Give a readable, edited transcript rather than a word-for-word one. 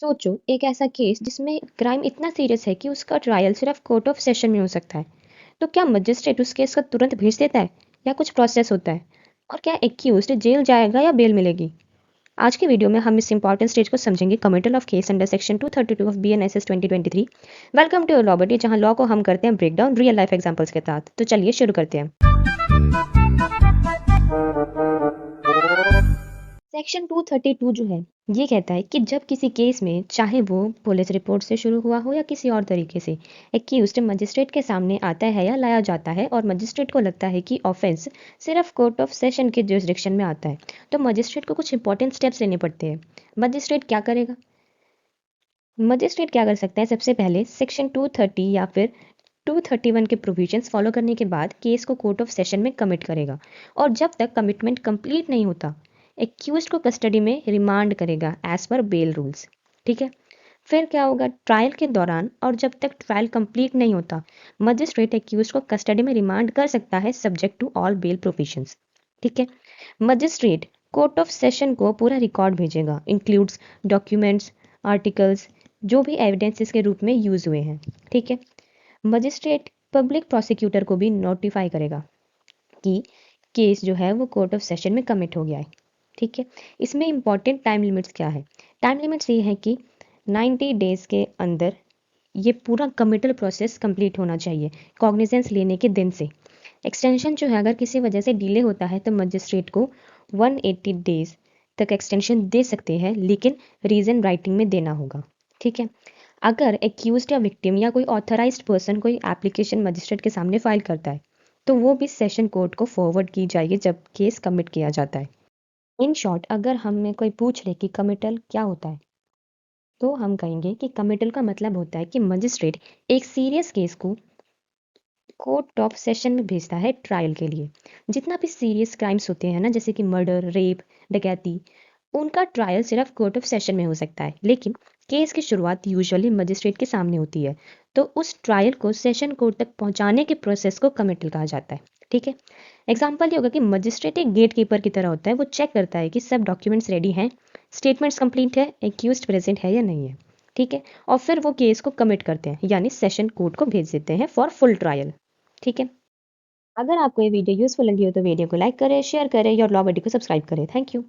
सोचो एक ऐसा केस जिसमें क्राइम इतना सीरियस है कि उसका ट्रायल सिर्फ कोर्ट ऑफ सेशन में हो सकता है। तो क्या मजिस्ट्रेट उस केस को तुरंत भेज देता है या कुछ प्रोसेस होता है? और क्या एक्यूज्ड जेल जाएगा या बेल मिलेगी? आज की वीडियो में हम इस इंपॉर्टेंट स्टेज को समझेंगे, committal of case under section 232 of BNSS 2023। Welcome to law buddy, जहां लॉ को हम करते हैं break down real life examples के साथ। तो चलिए शुरू करते हैं। सेक्शन 232 जो है ये कहता है कि जब किसी केस में, चाहे वो पुलिस रिपोर्ट से शुरू हुआ हो या किसी और तरीके से, एक्यूज्ड मजिस्ट्रेट के सामने आता है या लाया जाता है और मजिस्ट्रेट को लगता है कि ऑफेंस सिर्फ कोर्ट ऑफ सेशन के जुरिस्डिक्शन में आता है, तो मजिस्ट्रेट को कुछ इंपॉर्टेंट स्टेप्स लेने पड़ते हैं। मजिस्ट्रेट क्या करेगा? मजिस्ट्रेट क्या कर सकता है? सबसे पहले सेक्शन 230 या फिर 231 के प्रोविजंस फॉलो करने के बाद केस को कोर्ट ऑफ सेशन में कमिट करेगा, और जब तक कमिटमेंट कंप्लीट नहीं होता एक्यूज्ड को कस्टडी में रिमांड करेगा एज पर बेल रूल्स। ठीक है। फिर क्या होगा? ट्रायल के दौरान और जब तक ट्रायल कंप्लीट नहीं होता, मजिस्ट्रेट एक्यूज्ड को कस्टडी में रिमांड कर सकता है subject to all bail provisions. ठीक है। मजिस्ट्रेट कोर्ट ऑफ सेशन को पूरा रिकॉर्ड भेजेगा, इंक्लूड्स डॉक्यूमेंट्स, आर्टिकल्स, जो भी एविडेंसेस के रूप में यूज हुए हैं। ठीक है। मजिस्ट्रेट पब्लिक प्रोसिक्यूटर को भी नोटिफाई करेगा कि केस जो है वो कोर्ट ऑफ सेशन में कमिट हो गया है। ठीक है। इसमें इंपॉर्टेंट टाइम लिमिट्स क्या है? टाइम लिमिट्स ये है कि 90 डेज के अंदर ये पूरा कमिटल प्रोसेस कंप्लीट होना चाहिए कॉग्निजेंस लेने के दिन से। एक्सटेंशन जो है अगर किसी वजह से डिले होता है तो मजिस्ट्रेट को 180 डेज तक एक्सटेंशन दे सकते हैं, लेकिन रीज़न राइटिंग में देना होगा। ठीक है। अगर एक्यूज्ड या विक्टिम या कोई ऑथराइज्ड पर्सन कोई एप्लीकेशन मजिस्ट्रेट के सामने फाइल करता है तो वो भी सेशन कोर्ट को फॉरवर्ड की जाएगी जब केस कमिट किया जाता है। इन शॉर्ट, अगर हमें कोई पूछ ले कि कमिटल क्या होता है, तो हम कहेंगे कि कमिटल का मतलब होता है कि मजिस्ट्रेट एक सीरियस केस को कोर्ट ऑफ सेशन में भेजता है ट्रायल के लिए। जितना भी सीरियस क्राइम्स होते हैं ना, जैसे कि मर्डर, रेप, डकैती, उनका ट्रायल सिर्फ कोर्ट ऑफ सेशन में हो सकता है, लेकिन केस की शुरुआत यूजुअली मजिस्ट्रेट के सामने होती है। तो उस ट्रायल को सेशन कोर्ट तक पहुंचाने के प्रोसेस को कमिटल कहा जाता है। ठीक है। एग्जाम्पल ये होगा कि मजिस्ट्रेट एक गेट कीपर की तरह होता है, वो चेक करता है कि सब डॉक्यूमेंट्स रेडी हैं, स्टेटमेंट्स कंप्लीट है, एक्यूज्ड प्रेजेंट है या नहीं है। ठीक है। और फिर वो केस को कमिट करते हैं, यानी सेशन कोर्ट को भेज देते हैं फॉर फुल ट्रायल। ठीक है। अगर आपको ये वीडियो यूजफुल लगी हो तो वीडियो को लाइक करें, शेयर करें और लॉ बडी को सब्सक्राइब करें। Thank you.